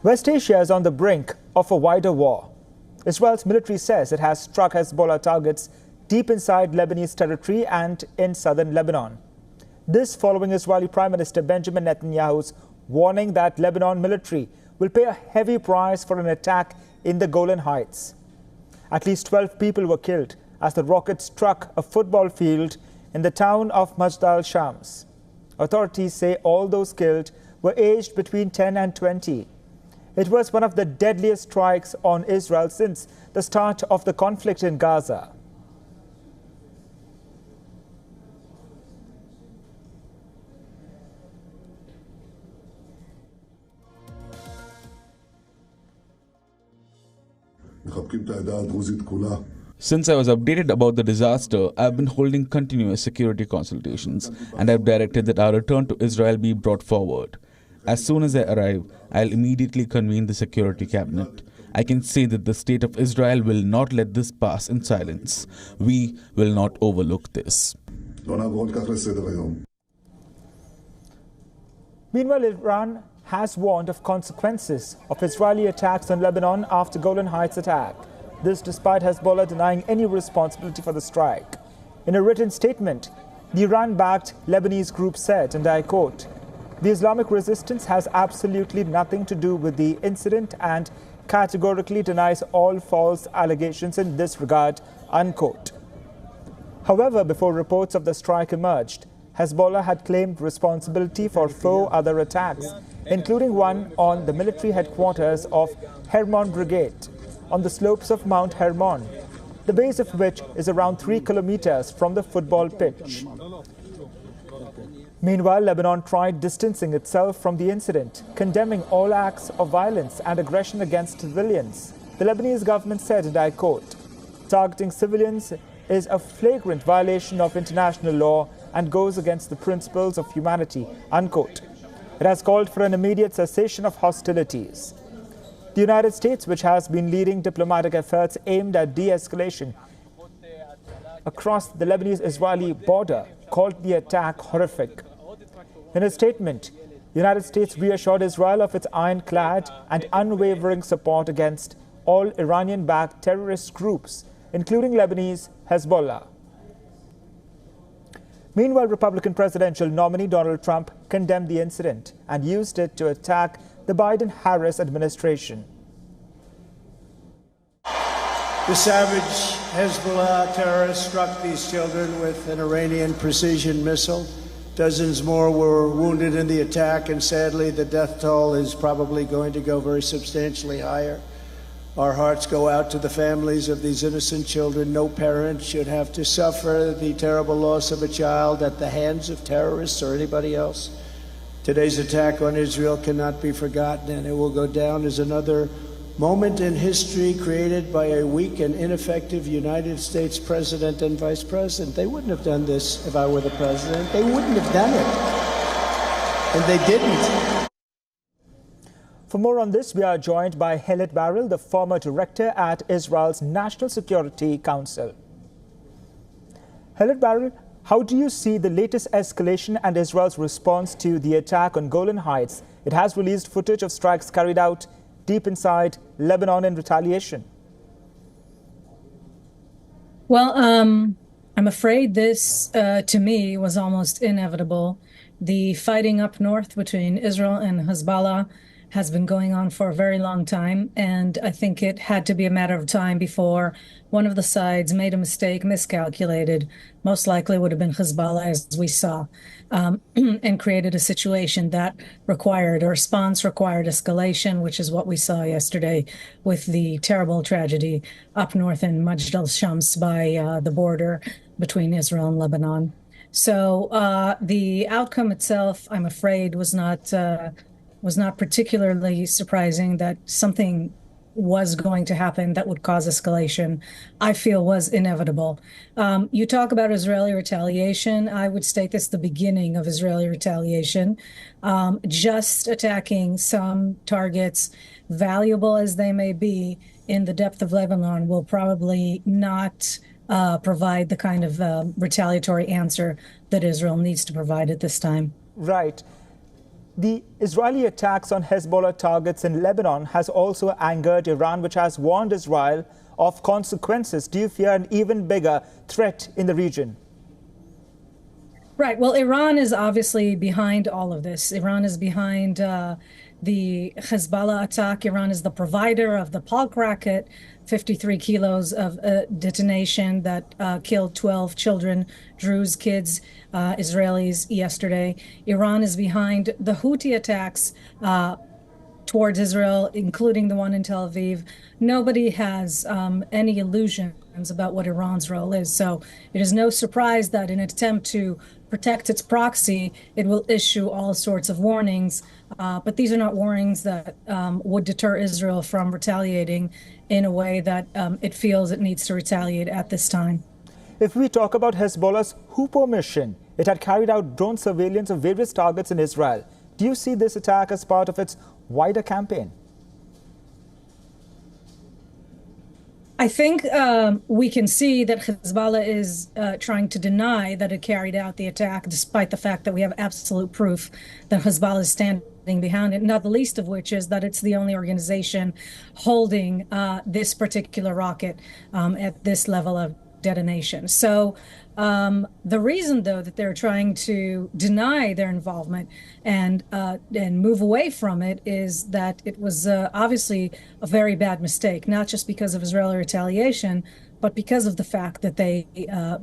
West Asia is on the brink of a wider war. Israel's military says it has struck Hezbollah targets deep inside Lebanese territory and in southern Lebanon. This following Israeli Prime Minister Benjamin Netanyahu's warning that Lebanon military will pay a heavy price for an attack in the Golan Heights. At least 12 people were killed as the rocket struck a football field in the town of Majd al-Shams. Authorities say all those killed were aged between 10 and 20. It was one of the deadliest strikes on Israel since the start of the conflict in Gaza. Since I was updated about the disaster, I have been holding continuous security consultations, and I have directed that our return to Israel be brought forward. As soon as I arrive, I'll immediately convene the security cabinet. I can say that the state of Israel will not let this pass in silence. We will not overlook this. Meanwhile, Iran has warned of consequences of Israeli attacks on Lebanon after Golan Heights attack. This despite Hezbollah denying any responsibility for the strike. In a written statement, the Iran-backed Lebanese group said, and I quote, "The Islamic resistance has absolutely nothing to do with the incident and categorically denies all false allegations in this regard," unquote. However, before reports of the strike emerged, Hezbollah had claimed responsibility for 4 other attacks, including one on the military headquarters of Hermon Brigade on the slopes of Mount Hermon, the base of which is around 3 kilometers from the football pitch. Meanwhile, Lebanon tried distancing itself from the incident, condemning all acts of violence and aggression against civilians. The Lebanese government said, and I quote, "Targeting civilians is a flagrant violation of international law and goes against the principles of humanity," unquote. It has called for an immediate cessation of hostilities. The United States, which has been leading diplomatic efforts aimed at de-escalation across the Lebanese-Israeli border, called the attack horrific. In a statement, the United States reassured Israel of its ironclad and unwavering support against all Iranian-backed terrorist groups, including Lebanese Hezbollah. Meanwhile, Republican presidential nominee Donald Trump condemned the incident and used it to attack the Biden-Harris administration. The savage Hezbollah terrorists struck these children with an Iranian precision missile. Dozens more were wounded in the attack, and sadly, the death toll is probably going to go very substantially higher. Our hearts go out to the families of these innocent children. No parent should have to suffer the terrible loss of a child at the hands of terrorists or anybody else. Today's attack on Israel cannot be forgotten, and it will go down as another moment in history created by a weak and ineffective United States president and vice president. They wouldn't have done this if I were the president. They wouldn't have done it. And they didn't. For more on this, we are joined by Helet Barrel, the former director at Israel's National Security Council. Helet Barrel, how do you see the latest escalation and Israel's response to the attack on Golan Heights? It has released footage of strikes carried out deep inside Lebanon in retaliation. Well, I'm afraid this, to me, was almost inevitable. The fighting up north between Israel and Hezbollah has been going on for a very long time, and I think it had to be a matter of time before one of the sides made a mistake, miscalculated, most likely would have been Hezbollah, as we saw, and created a situation that required, a response required escalation, which is what we saw yesterday with the terrible tragedy up north in Majd al-Shams by the border between Israel and Lebanon. So the outcome itself, I'm afraid, was not particularly surprising. That something was going to happen that would cause escalation, I feel was inevitable. You talk about Israeli retaliation. I would state this the beginning of Israeli retaliation. Just attacking some targets, valuable as they may be, in the depth of Lebanon will probably not provide the kind of retaliatory answer that Israel needs to provide at this time. Right. The Israeli attacks on Hezbollah targets in Lebanon has also angered Iran, which has warned Israel of consequences. Do you fear an even bigger threat in the region? Right. Well, Iran is obviously behind all of this. Iran is behind the Hezbollah attack. Iran is the provider of the Palk rocket, 53 kilos of detonation that killed 12 children, Druze kids, Israelis yesterday. Iran is behind the Houthi attacks towards Israel, including the one in Tel Aviv. Nobody has any illusions about what Iran's role is. So it is no surprise that in an attempt to protect its proxy, it will issue all sorts of warnings. But these are not warnings that would deter Israel from retaliating in a way that it feels it needs to retaliate at this time. If we talk about Hezbollah's Hooper mission, it had carried out drone surveillance of various targets in Israel. Do you see this attack as part of its wider campaign? I think we can see that Hezbollah is trying to deny that it carried out the attack, despite the fact that we have absolute proof that Hezbollah is standing behind it, not the least of which is that it's the only organization holding this particular rocket at this level of detonation. So the reason, though, that they're trying to deny their involvement and move away from it is that it was obviously a very bad mistake, not just because of Israeli retaliation, but because of the fact that they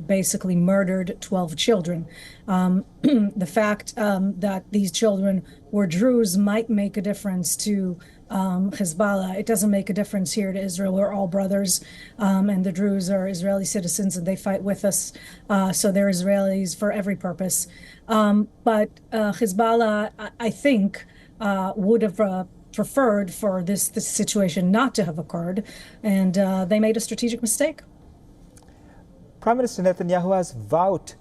basically murdered 12 children. The fact that these children were Druze might make a difference to Hezbollah. It doesn't make a difference here to Israel. We're all brothers, and the Druze are Israeli citizens, and they fight with us. So they're Israelis for every purpose. But Hezbollah, I think, would have preferred for this situation not to have occurred, and they made a strategic mistake. Prime Minister Netanyahu has vowed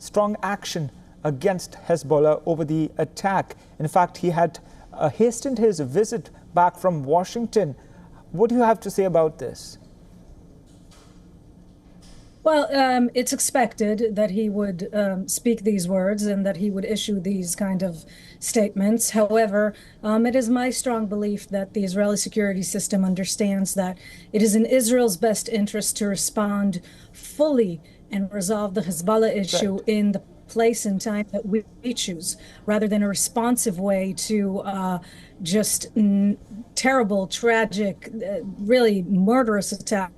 strong action against Hezbollah over the attack. In fact, he had hastened his visit back from Washington. What do you have to say about this? Well, it's expected that he would speak these words and that he would issue these kind of statements. However, it is my strong belief that the Israeli security system understands that it is in Israel's best interest to respond fully and resolve the Hezbollah issue in the place and time that we choose, rather than a responsive way to just terrible, tragic, really murderous attack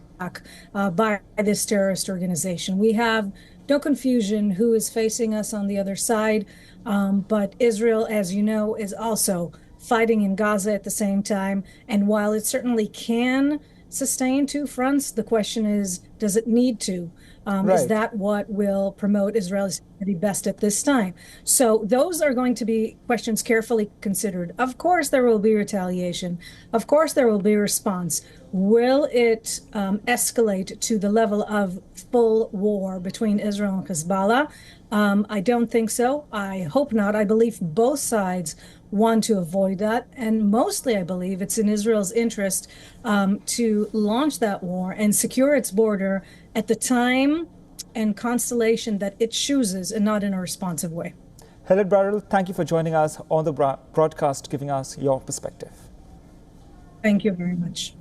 by this terrorist organization. We have no confusion who is facing us on the other side, but Israel, as you know, is also fighting in Gaza at the same time. And while it certainly can sustain two fronts, the question is, does it need to? Is that what will promote Israeli security best at this time? So those are going to be questions carefully considered. Of course, there will be retaliation. Of course, there will be a response. Will it escalate to the level of full war between Israel and Hezbollah? I don't think so. I hope not. I believe both sides want to avoid that. And mostly, I believe it's in Israel's interest to launch that war and secure its border at the time and constellation that it chooses, and not in a responsive way. Helen Barrell, thank you for joining us on the broadcast, giving us your perspective. Thank you very much.